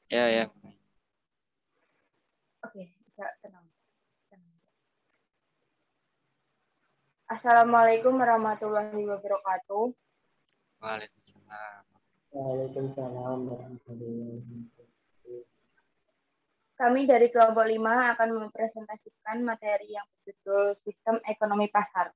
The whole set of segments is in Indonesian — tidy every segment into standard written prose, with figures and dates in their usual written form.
Ya, ya. Oke, bisa tenang. Assalamualaikum warahmatullahi wabarakatuh. Waalaikumsalam. Waalaikumsalam warahmatullahi wabarakatuh. Kami dari kelompok 5 akan mempresentasikan materi yang berjudul Sistem Ekonomi Pasar.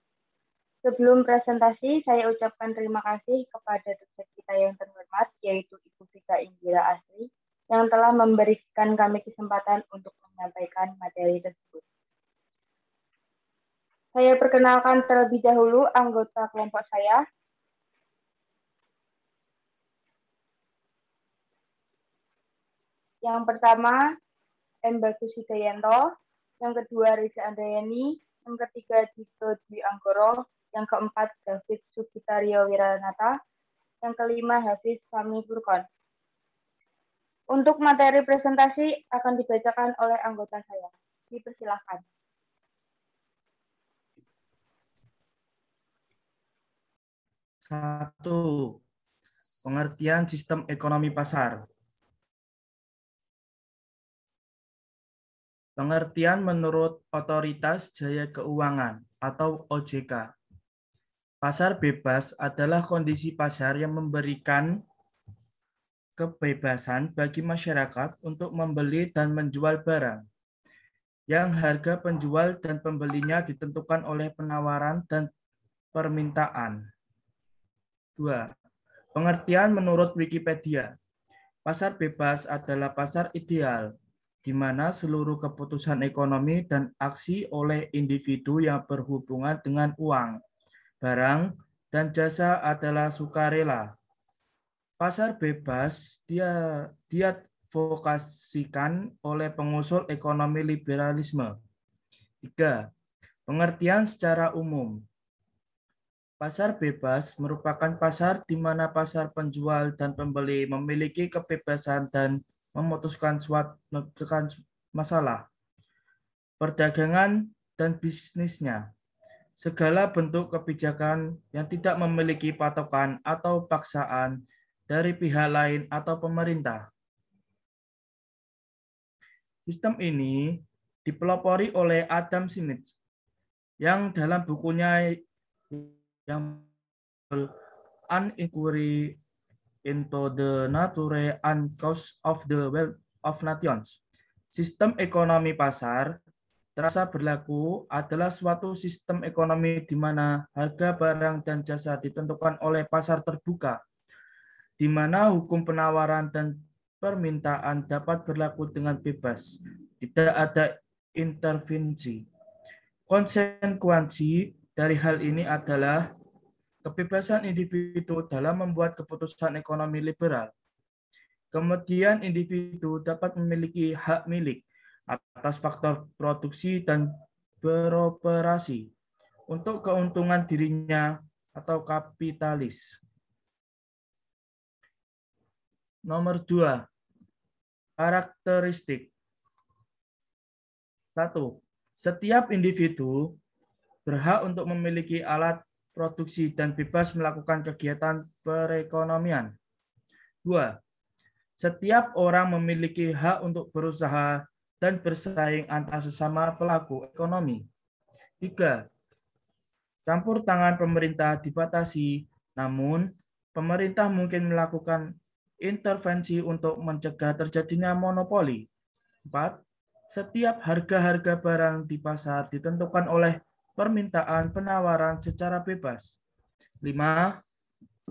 Sebelum presentasi, saya ucapkan terima kasih kepada dosen kita yang terhormat, yaitu Ibu Vika Indira Asri, yang telah memberikan kami kesempatan untuk menyampaikan materi tersebut. Saya perkenalkan terlebih dahulu anggota kelompok saya. Yang pertama, M. Bagus Hidayanto, yang kedua Reza Andayani, yang ketiga Dito Dwi Anggoro, yang keempat David Sugitario Wiranata, yang kelima Hafiz Fahmi Furqon. Untuk materi presentasi akan dibacakan oleh anggota saya. Dipersilahkan. Satu, pengertian sistem ekonomi pasar. Pengertian menurut Otoritas Jaya Keuangan atau OJK. Pasar bebas adalah kondisi pasar yang memberikan kebebasan bagi masyarakat untuk membeli dan menjual barang, yang harga penjual dan pembelinya ditentukan oleh penawaran dan permintaan. 2. Pengertian menurut Wikipedia. Pasar bebas adalah pasar ideal, di mana seluruh keputusan ekonomi dan aksi oleh individu yang berhubungan dengan uang, barang, dan jasa adalah sukarela. Pasar bebas diadvokasikan oleh pengusul ekonomi liberalisme. 3. Pengertian secara umum. Pasar bebas merupakan pasar di mana pasar penjual dan pembeli memiliki kebebasan dan memutuskan suatu masalah perdagangan dan bisnisnya. Segala bentuk kebijakan yang tidak memiliki patokan atau paksaan dari pihak lain atau pemerintah. Sistem ini dipelopori oleh Adam Smith yang dalam bukunya yang An Inquiry into the Nature and Cause of the Wealth of Nations. Sistem ekonomi pasar terasa berlaku adalah suatu sistem ekonomi di mana harga barang dan jasa ditentukan oleh pasar terbuka, di mana hukum penawaran dan permintaan dapat berlaku dengan bebas. Tidak ada intervensi. Konsekuensi dari hal ini adalah kebebasan individu dalam membuat keputusan ekonomi liberal. Kemudian individu dapat memiliki hak milik atas faktor produksi dan beroperasi untuk keuntungan dirinya atau kapitalis. Nomor 2. Karakteristik. 1. Setiap individu berhak untuk memiliki alat produksi dan bebas melakukan kegiatan perekonomian. 2. Setiap orang memiliki hak untuk berusaha dan bersaing antar sesama pelaku ekonomi. 3. Campur tangan pemerintah dibatasi, namun pemerintah mungkin melakukan intervensi untuk mencegah terjadinya monopoli. 4. Setiap harga-harga barang di pasar ditentukan oleh permintaan penawaran secara bebas. 5.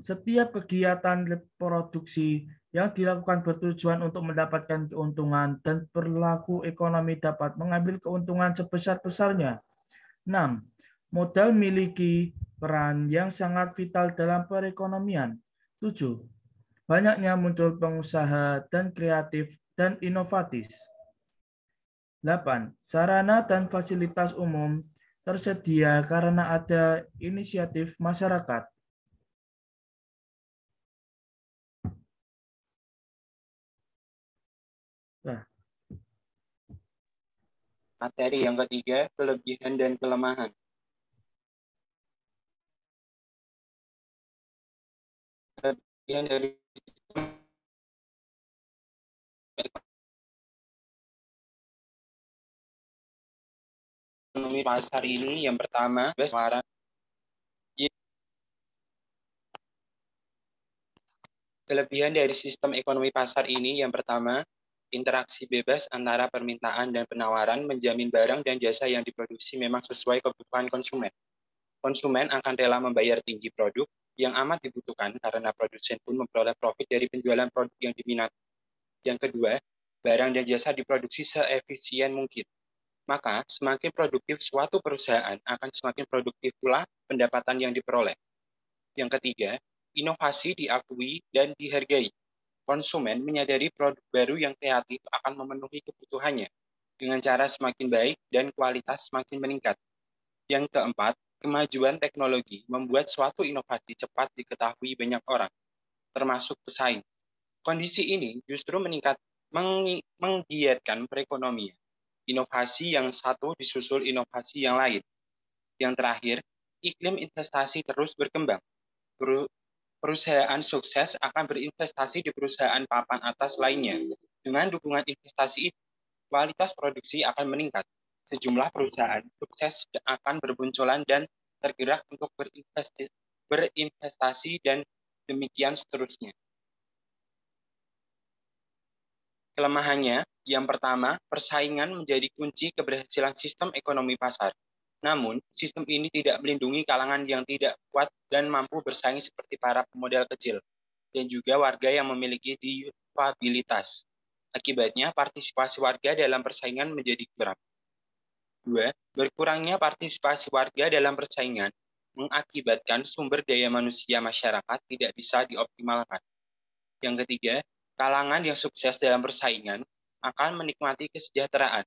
Setiap kegiatan produksi yang dilakukan bertujuan untuk mendapatkan keuntungan dan perilaku ekonomi dapat mengambil keuntungan sebesar-besarnya. 6. Modal memiliki peran yang sangat vital dalam perekonomian. 7. Banyaknya muncul pengusaha dan kreatif dan inovatif. 8. Sarana dan fasilitas umum tersedia karena ada inisiatif masyarakat. Nah, materi yang ketiga, kelebihan dan kelemahan. Kelebihan dari sistem Ekonomi pasar ini yang pertama, penawaran. Kelebihan dari sistem ekonomi pasar ini yang pertama, interaksi bebas antara permintaan dan penawaran menjamin barang dan jasa yang diproduksi memang sesuai kebutuhan konsumen. Konsumen akan rela membayar tinggi produk yang amat dibutuhkan karena produsen pun memperoleh profit dari penjualan produk yang diminati. Yang kedua, barang dan jasa diproduksi seefisien mungkin. Maka, semakin produktif suatu perusahaan akan semakin produktif pula pendapatan yang diperoleh. Yang ketiga, inovasi diakui dan dihargai. Konsumen menyadari produk baru yang kreatif akan memenuhi kebutuhannya dengan cara semakin baik dan kualitas semakin meningkat. Yang keempat, kemajuan teknologi membuat suatu inovasi cepat diketahui banyak orang, termasuk pesaing. Kondisi ini justru menggiatkan perekonomian. Inovasi yang satu disusul inovasi yang lain. Yang terakhir, iklim investasi terus berkembang. Perusahaan sukses akan berinvestasi di perusahaan papan atas lainnya. Dengan dukungan investasi itu, kualitas produksi akan meningkat. Sejumlah perusahaan sukses akan bermunculan dan tergerak untuk berinvestasi dan demikian seterusnya. Kelemahannya, yang pertama, persaingan menjadi kunci keberhasilan sistem ekonomi pasar. Namun, sistem ini tidak melindungi kalangan yang tidak kuat dan mampu bersaing seperti para pemodal kecil, dan juga warga yang memiliki difabilitas. Akibatnya, partisipasi warga dalam persaingan menjadi kurang. 2. Berkurangnya partisipasi warga dalam persaingan mengakibatkan sumber daya manusia masyarakat tidak bisa dioptimalkan. Yang ketiga, kalangan yang sukses dalam persaingan akan menikmati kesejahteraan.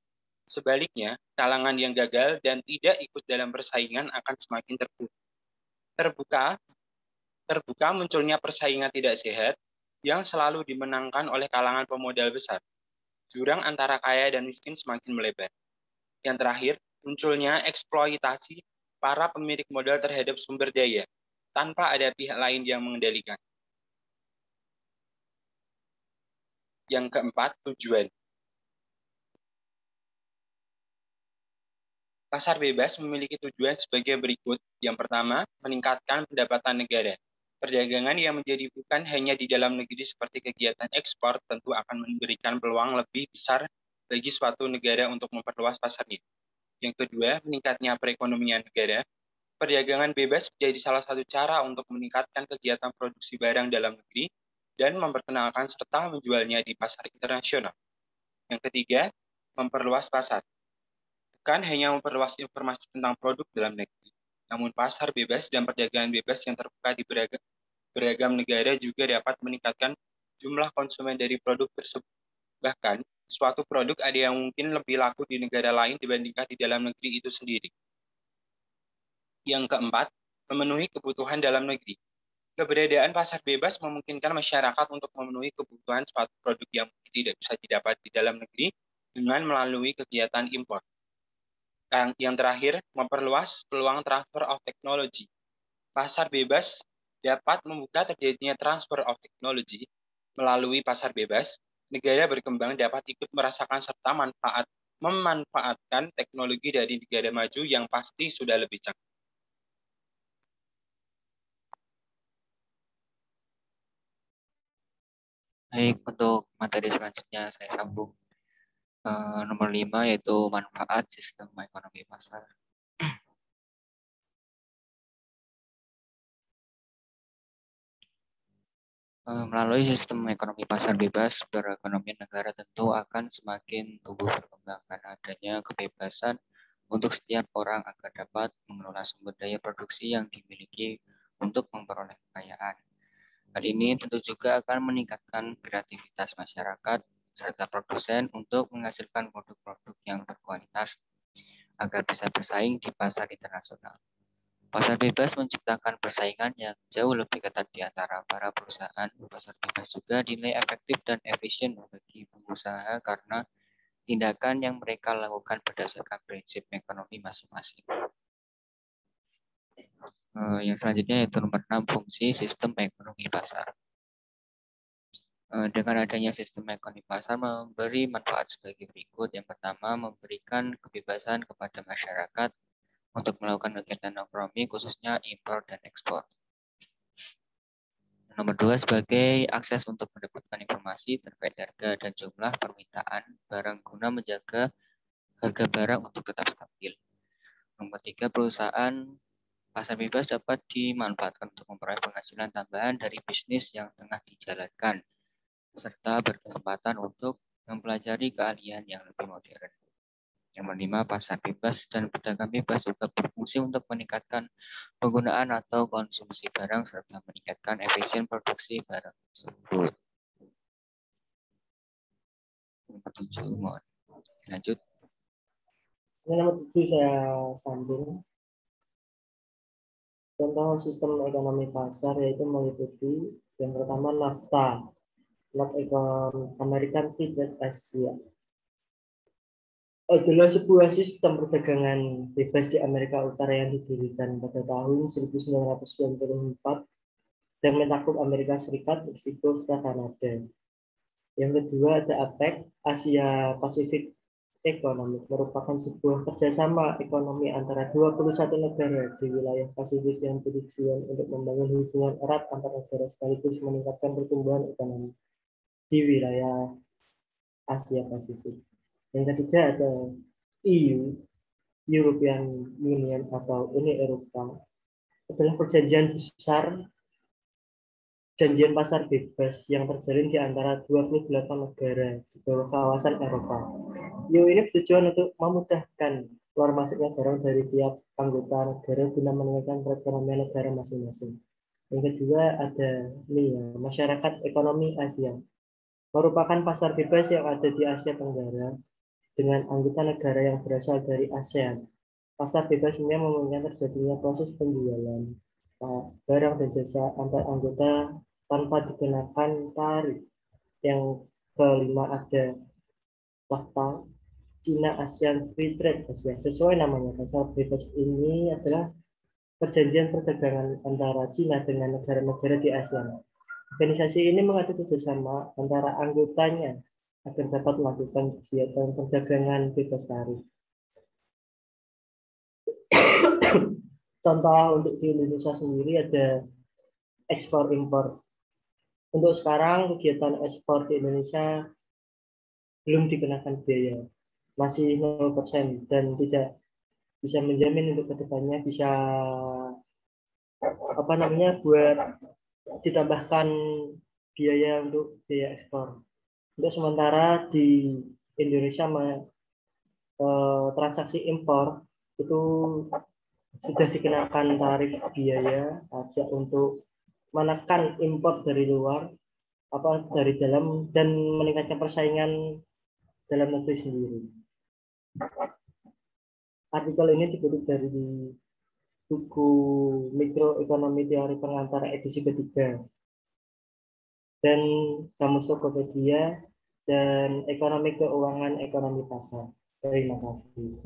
Sebaliknya, kalangan yang gagal dan tidak ikut dalam persaingan akan semakin terbuka munculnya persaingan tidak sehat yang selalu dimenangkan oleh kalangan pemodal besar. Jurang antara kaya dan miskin semakin melebar. Yang terakhir, munculnya eksploitasi para pemilik modal terhadap sumber daya tanpa ada pihak lain yang mengendalikan. Yang keempat, tujuan. Pasar bebas memiliki tujuan sebagai berikut. Yang pertama, meningkatkan pendapatan negara. Perdagangan yang menjadi bukan hanya di dalam negeri seperti kegiatan ekspor tentu akan memberikan peluang lebih besar bagi suatu negara untuk memperluas pasarnya. Yang kedua, meningkatnya perekonomian negara. Perdagangan bebas menjadi salah satu cara untuk meningkatkan kegiatan produksi barang dalam negeri dan memperkenalkan serta menjualnya di pasar internasional. Yang ketiga, memperluas pasar. Bukan hanya memperluas informasi tentang produk dalam negeri, namun pasar bebas dan perdagangan bebas yang terbuka di beragam negara juga dapat meningkatkan jumlah konsumen dari produk tersebut. Bahkan, suatu produk ada yang mungkin lebih laku di negara lain dibandingkan di dalam negeri itu sendiri. Yang keempat, memenuhi kebutuhan dalam negeri. Keberadaan pasar bebas memungkinkan masyarakat untuk memenuhi kebutuhan suatu produk yang tidak bisa didapat di dalam negeri dengan melalui kegiatan impor. Yang terakhir, memperluas peluang transfer of technology. Pasar bebas dapat membuka terjadinya transfer of technology. Melalui pasar bebas, negara berkembang dapat ikut merasakan serta memanfaatkan teknologi dari negara maju yang pasti sudah lebih canggih. Baik, untuk materi selanjutnya saya sambung. Nomor 5 yaitu manfaat sistem ekonomi pasar. Melalui sistem ekonomi pasar bebas, perekonomian negara tentu akan semakin tumbuh berkembang karena adanya kebebasan untuk setiap orang agar dapat mengelola sumber daya produksi yang dimiliki untuk memperoleh kekayaan. Hal ini tentu juga akan meningkatkan kreativitas masyarakat serta produsen untuk menghasilkan produk-produk yang berkualitas agar bisa bersaing di pasar internasional. Pasar bebas menciptakan persaingan yang jauh lebih ketat di antara para perusahaan. Pasar bebas juga dinilai efektif dan efisien bagi pengusaha karena tindakan yang mereka lakukan berdasarkan prinsip ekonomi masing-masing. Yang selanjutnya yaitu nomor 6, fungsi sistem ekonomi pasar. Dengan adanya sistem ekonomi pasar memberi manfaat sebagai berikut. Yang pertama, memberikan kebebasan kepada masyarakat untuk melakukan kegiatan ekonomi, khususnya impor dan ekspor. Nomor 2, sebagai akses untuk mendapatkan informasi terkait harga dan jumlah permintaan barang guna menjaga harga barang untuk tetap stabil. Nomor 3, perusahaan pasar bebas dapat dimanfaatkan untuk memperoleh penghasilan tambahan dari bisnis yang tengah dijalankan, serta berkesempatan untuk mempelajari keahlian yang lebih modern. Yang kelima, pasar bebas dan pedagang bebas juga berfungsi untuk meningkatkan penggunaan atau konsumsi barang serta meningkatkan efisien produksi barang tersebut. Nomor 7, mohon lanjut. Nomor 7 saya sambung. Contoh sistem ekonomi pasar yaitu meliputi yang pertama NAFTA, American Free Trade Asia. Adalah sebuah sistem perdagangan bebas di Amerika Utara yang didirikan pada tahun 1994 dan mencakup Amerika Serikat, Meksiko, serta Kanada. Yang kedua ada APEC, Asia Pasifik Economic, merupakan sebuah kerjasama ekonomi antara 21 negara di wilayah Pasifik yang bertujuan untuk membangun hubungan erat antar negara sekaligus meningkatkan pertumbuhan ekonomi di wilayah Asia Pasifik. Yang ketiga ada EU, European Union atau Uni Eropa, adalah perjanjian besar, janjian pasar bebas yang terjalin di antara 28 negara di bawah kawasan Eropa. EU ini bertujuan untuk memudahkan keluar masuknya barang dari tiap anggota negara guna meningkatkan perekonomian negara masing-masing. Yang kedua ada MIA, Masyarakat Ekonomi Asia, merupakan pasar bebas yang ada di Asia Tenggara dengan anggota negara yang berasal dari ASEAN. Pasar bebas ini memungkinkan terjadinya proses penjualan barang dan jasa antar anggota tanpa dikenakan tarif. Yang kelima ada NAFTA, Cina ASEAN Free Trade Asia. Sesuai namanya, pasar bebas ini adalah perjanjian perdagangan antara Cina dengan negara-negara di ASEAN. Organisasi ini mengatur kerjasama antara anggotanya agar dapat melakukan kegiatan perdagangan bebas tarif. Contoh untuk di Indonesia sendiri ada ekspor impor. Untuk sekarang kegiatan ekspor di Indonesia belum dikenakan biaya, masih 0% dan tidak bisa menjamin untuk kedepannya bisa buat ditambahkan biaya untuk biaya ekspor. Untuk sementara di Indonesia transaksi impor itu sudah dikenakan tarif biaya pajak untuk menekan impor dari luar dari dalam dan meningkatkan persaingan dalam negeri sendiri. Artikel ini dikutip dari buku Mikroekonomi Teori Pengantar edisi ketiga dan Kamus Tokopedia dan Ekonomi Keuangan Ekonomi Pasar. Terima kasih.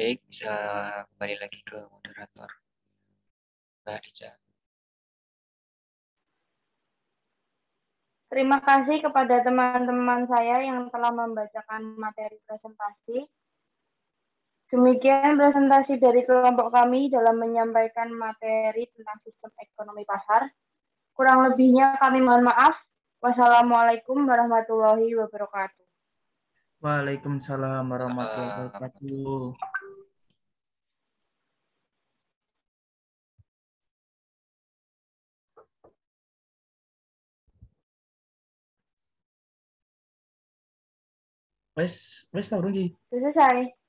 Baik, bisa kembali lagi ke moderator, Mbak Rica. Terima kasih kepada teman-teman saya yang telah membacakan materi presentasi. Demikian presentasi dari kelompok kami dalam menyampaikan materi tentang sistem ekonomi pasar. Kurang lebihnya kami mohon maaf. Wassalamualaikum warahmatullahi wabarakatuh. Waalaikumsalam warahmatullahi wabarakatuh. Wes tahu lagi. Selesai.